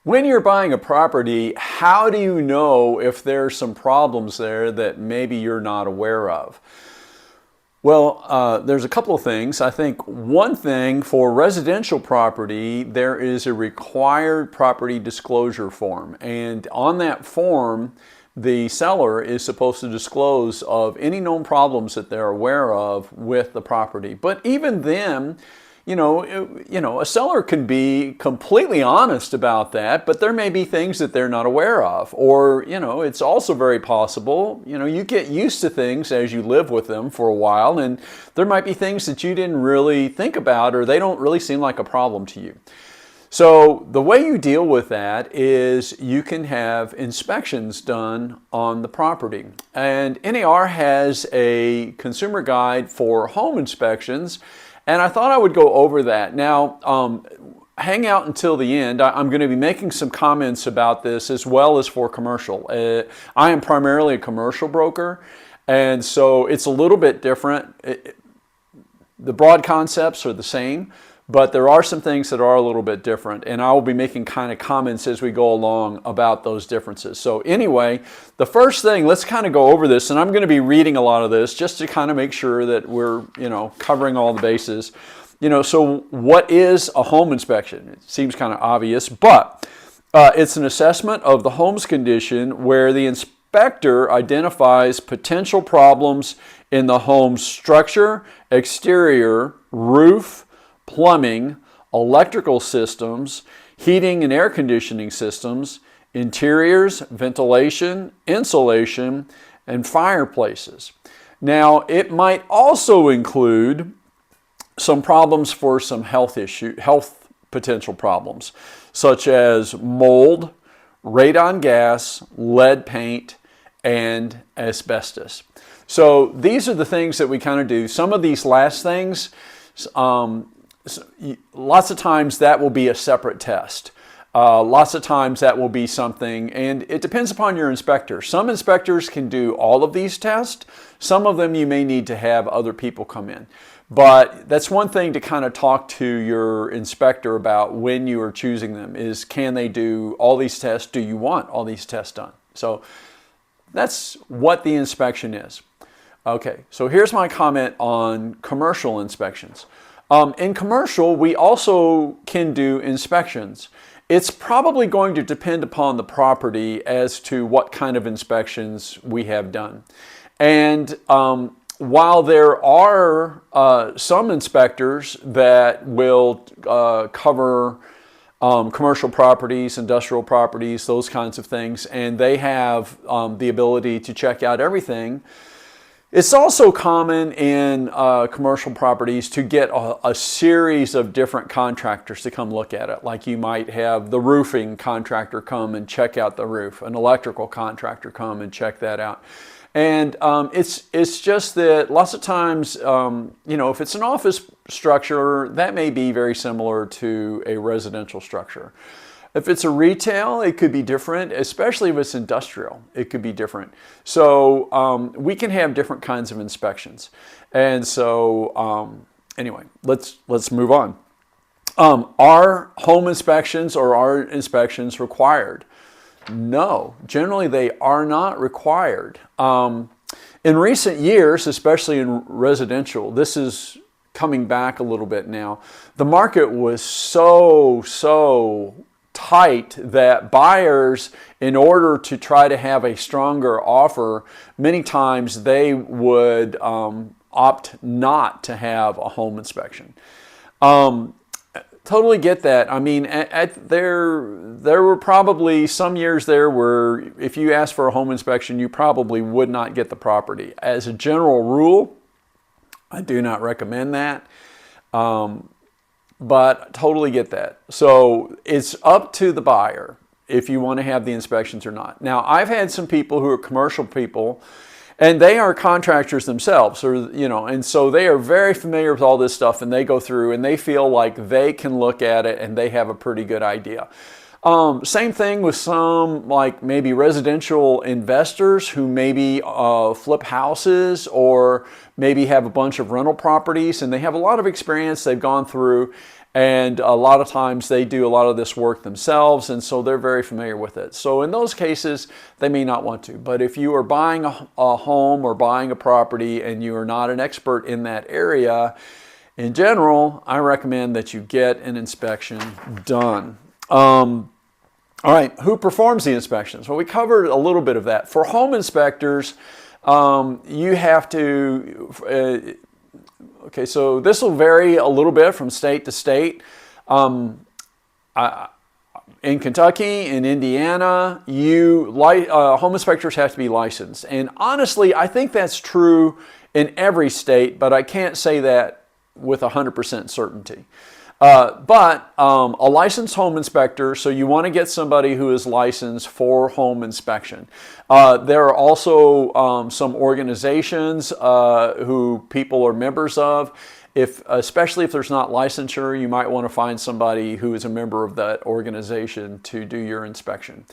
When you're buying a property, how do you know if there's some problems there that maybe you're not aware of? Well, there's a couple of things. I think one thing for residential property, there is a required property disclosure form. And on that form, the seller is supposed to disclose of any known problems that they're aware of with the property. But even then, a seller can be completely honest about that, but there may be things that they're not aware of. Or, it's also very possible, you get used to things as you live with them for a while, and there might be things that you didn't really think about, or they don't really seem like a problem to you. So the way you deal with that is you can have inspections done on the property. And NAR has a consumer guide for home inspections, and I thought I would go over that. Now, hang out until the end. I'm going to be making some comments about this as well as for commercial. I am primarily a commercial broker, and so it's a little bit different. The broad concepts are the same, but there are some things that are a little bit different, and I will be making kind of comments as we go along about those differences. So anyway, the first thing, let's kind of go over this, and I'm going to be reading a lot of this just to kind of make sure that we're, covering all the bases. So what is a home inspection? It seems kind of obvious, but it's an assessment of the home's condition where the inspector identifies potential problems in the home's structure, exterior, roof, plumbing, electrical systems, heating and air conditioning systems, interiors, ventilation, insulation, and fireplaces. Now, it might also include some problems for some health potential problems, such as mold, radon gas, lead paint, and asbestos. So these are the things that we kind of do. Some of these last things, lots of times that will be a separate test. Lots of times that will be something, and it depends upon your inspector. Some inspectors can do all of these tests. Some of them you may need to have other people come in. But that's one thing to kind of talk to your inspector about when you are choosing them is, can they do all these tests? Do you want all these tests done? So that's what the inspection is. Okay, so here's my comment on commercial inspections. In commercial, we also can do inspections. It's probably going to depend upon the property as to what kind of inspections we have done. And while there are some inspectors that will cover commercial properties, industrial properties, those kinds of things, and they have the ability to check out everything, it's also common in commercial properties to get a series of different contractors to come look at it. Like you might have the roofing contractor come and check out the roof, an electrical contractor come and check that out. And it's just that lots of times, if it's an office structure, that may be very similar to a residential structure. If it's a retail, it could be different, especially if it's industrial, it could be different. So we can have different kinds of inspections. And so anyway, let's move on. Are home inspections or are inspections required? No, generally they are not required. In recent years, especially in residential, this is coming back a little bit now. The market was so tight that buyers, in order to try to have a stronger offer, many times they would opt not to have a home inspection. Totally get that. I mean, there were probably some years there where if you asked for a home inspection, you probably would not get the property. As a general rule, I do not recommend that. But totally get that. So it's up to the buyer if you want to have the inspections or not. Now, I've had some people who are commercial people, and they are contractors themselves, and so they are very familiar with all this stuff, and they go through and they feel like they can look at it and they have a pretty good idea. Same thing with some like maybe residential investors who maybe flip houses or maybe have a bunch of rental properties and they have a lot of experience they've gone through And a lot of times they do a lot of this work themselves, and so they're very familiar with it. So in those cases, they may not want to. But if you are buying a home or buying a property and you are not an expert in that area, in general, I recommend that you get an inspection done. All right, who performs the inspections? Well, we covered a little bit of that. For home inspectors, you have to, okay, so this will vary a little bit from state to state. In Kentucky, in Indiana, home inspectors have to be licensed. And honestly, I think that's true in every state, but I can't say that with 100% certainty. But a licensed home inspector, so you want to get somebody who is licensed for home inspection. There are also some organizations who people are members of. Especially if there's not licensure, you might want to find somebody who is a member of that organization to do your inspection.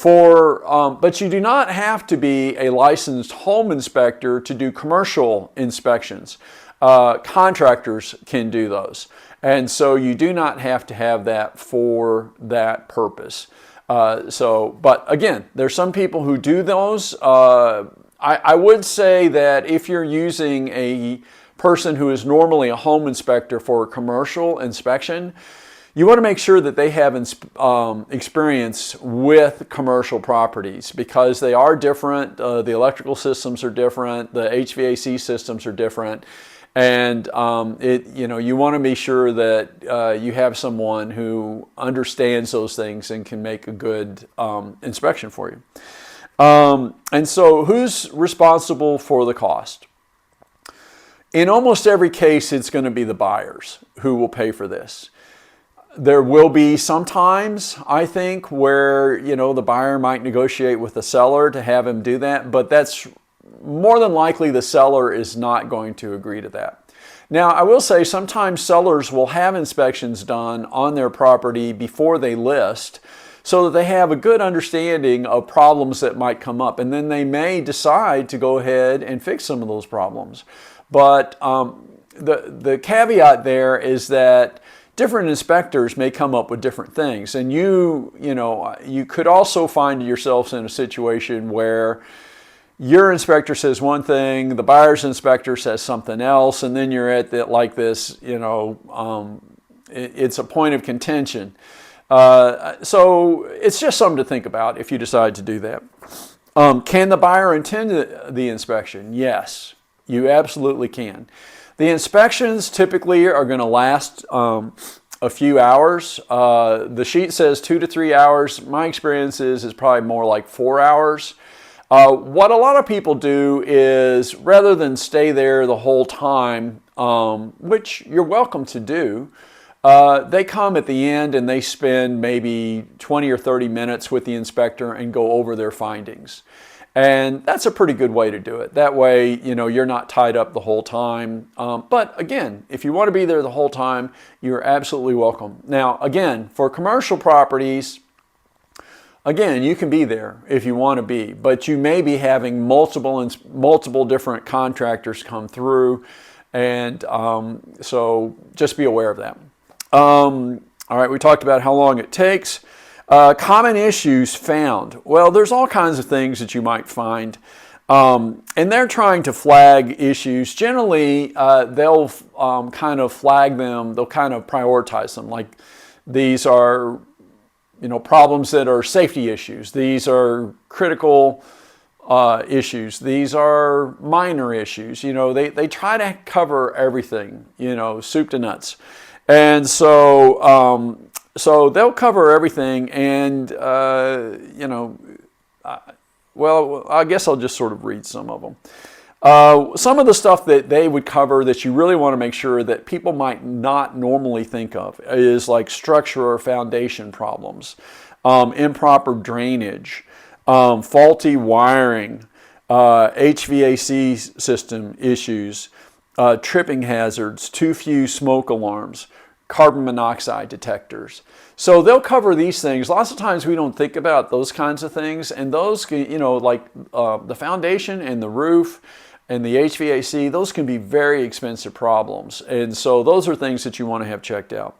But you do not have to be a licensed home inspector to do commercial inspections. Contractors can do those. And so you do not have to have that for that purpose. But again, there's some people who do those. I would say that if you're using a person who is normally a home inspector for a commercial inspection, you want to make sure that they have experience with commercial properties, because they are different. The electrical systems are different. The HVAC systems are different. And you want to be sure that you have someone who understands those things and can make a good inspection for you. And so who's responsible for the cost? In almost every case, it's going to be the buyers who will pay for this. There will be sometimes, I think, where the buyer might negotiate with the seller to have him do that, but that's more than likely the seller is not going to agree to that. Now, I will say sometimes sellers will have inspections done on their property before they list, so that they have a good understanding of problems that might come up, and then they may decide to go ahead and fix some of those problems. But the caveat there is that different inspectors may come up with different things, and you could also find yourselves in a situation where your inspector says one thing, the buyer's inspector says something else, and then you're at this, it's a point of contention. So it's just something to think about if you decide to do that. Can the buyer attend the inspection? Yes, you absolutely can. The inspections typically are going to last a few hours. The sheet says 2 to 3 hours. My experience is probably more like 4 hours. What a lot of people do is, rather than stay there the whole time, which you're welcome to do, they come at the end and they spend maybe 20 or 30 minutes with the inspector and go over their findings. And that's a pretty good way to do it. That way, you're not tied up the whole time. But again, if you want to be there the whole time, you're absolutely welcome. Now, again, for commercial properties, again, you can be there if you want to be, but you may be having multiple different contractors come through, and so just be aware of that. All right, we talked about how long it takes. Common issues found. Well, there's all kinds of things that you might find, and they're trying to flag issues. Generally, they'll kind of flag them. They'll kind of prioritize them. Like, these are problems that are safety issues. These are critical issues. These are minor issues. They try to cover everything, soup to nuts. And so they'll cover everything, and well, I guess I'll just sort of read some of them. Some of the stuff that they would cover that you really want to make sure that people might not normally think of is like structure or foundation problems, improper drainage, faulty wiring, HVAC system issues, tripping hazards, too few smoke alarms, carbon monoxide detectors. So they'll cover these things. Lots of times we don't think about those kinds of things, and those, like the foundation and the roof and the HVAC, those can be very expensive problems. And so those are things that you want to have checked out.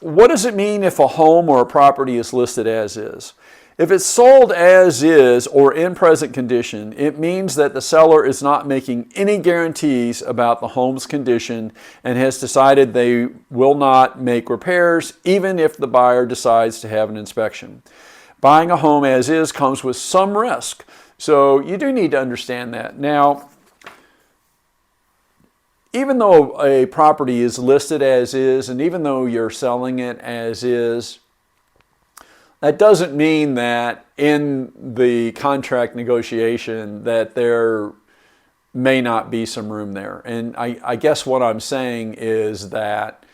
What does it mean if a home or a property is listed as is? If it's sold as is or in present condition, it means that the seller is not making any guarantees about the home's condition and has decided they will not make repairs even if the buyer decides to have an inspection. Buying a home as is comes with some risk, so you do need to understand that. Now, even though a property is listed as is, and even though you're selling it as is, that doesn't mean that in the contract negotiation that there may not be some room there. And I guess what I'm saying is that,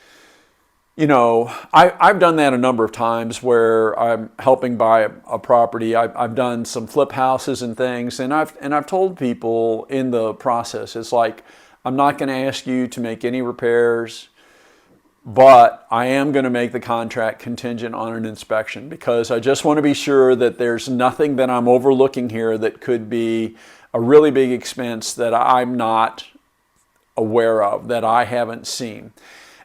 you know, I've done that a number of times where I'm helping buy a property. I've done some flip houses and things, and I've told people in the process, it's like, I'm not going to ask you to make any repairs, but I am going to make the contract contingent on an inspection because I just want to be sure that there's nothing that I'm overlooking here that could be a really big expense that I'm not aware of, that I haven't seen.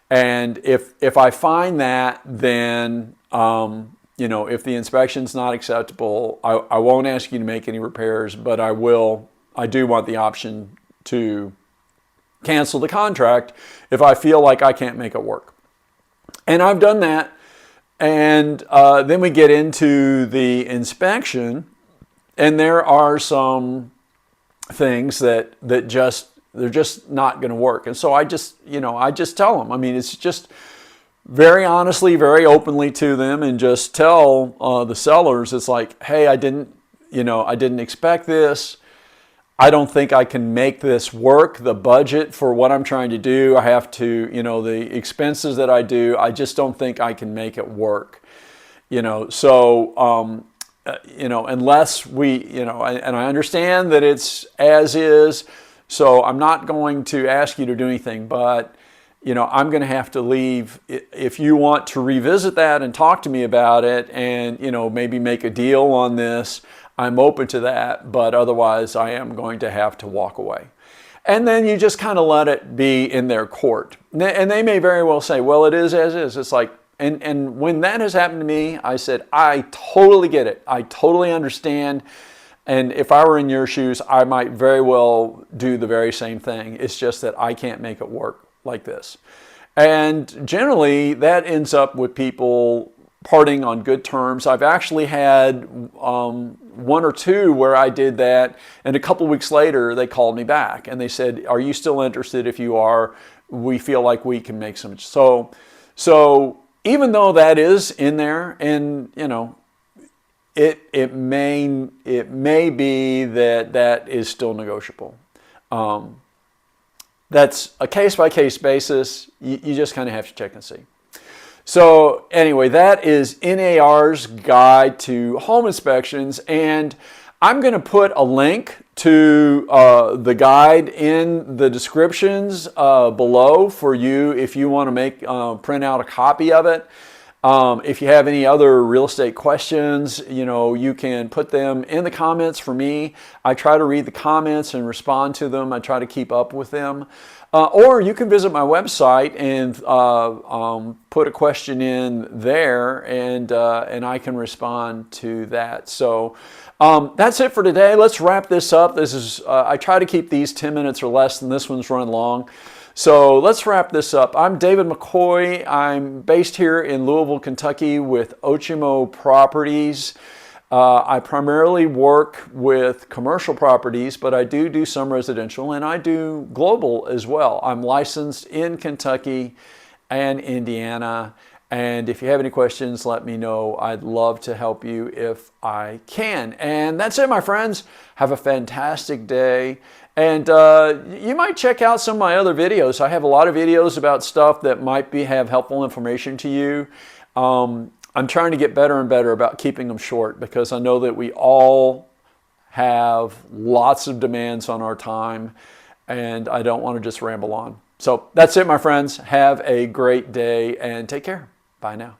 And if I find that, then, you know, if the inspection's not acceptable, I won't ask you to make any repairs, but I do want the option to cancel the contract if I feel like I can't make it work. And I've done that. And then we get into the inspection, and there are some things that they're just not going to work. And so I just tell them. I mean, it's just very honestly, very openly to them, and just tell the sellers, it's like, hey, I didn't expect this. I don't think I can make this work. The budget for what I'm trying to do, I have to, the expenses that I do, I just don't think I can make it work. So, unless we, and I understand that it's as is, so I'm not going to ask you to do anything, but, I'm going to have to leave. If you want to revisit that and talk to me about it and, maybe make a deal on this, I'm open to that, but otherwise I am going to have to walk away. And then you just kind of let it be in their court. And they may very well say, well, it is as is. It's like, and when that has happened to me, I said, I totally get it. I totally understand. And if I were in your shoes, I might very well do the very same thing. It's just that I can't make it work like this. And generally that ends up with people parting on good terms. I've actually had one or two where I did that, and a couple weeks later they called me back and they said, are you still interested? If you are, we feel like we can make some. So even though that is in there, and it may be that is still negotiable. That's a case-by-case basis. You just kind of have to check and see. So anyway, that is NAR's guide to home inspections, and I'm going to put a link to the guide in the descriptions below for you if you want to print out a copy of it. If you have any other real estate questions, you can put them in the comments for me. I try to read the comments and respond to them. I try to keep up with them. Or you can visit my website and put a question in there, and I can respond to that. So that's it for today. Let's wrap this up. This is I try to keep these 10 minutes or less, and this one's run long. So let's wrap this up. I'm David McCoy. I'm based here in Louisville, Kentucky with Otimo Properties. I primarily work with commercial properties, but I do some residential, and I do global as well. I'm licensed in Kentucky and Indiana. And if you have any questions, let me know. I'd love to help you if I can. And that's it, my friends. Have a fantastic day. And you might check out some of my other videos. I have a lot of videos about stuff that might have helpful information to you. I'm trying to get better and better about keeping them short, because I know that we all have lots of demands on our time, and I don't want to just ramble on. So that's it, my friends. Have a great day and take care. Bye now.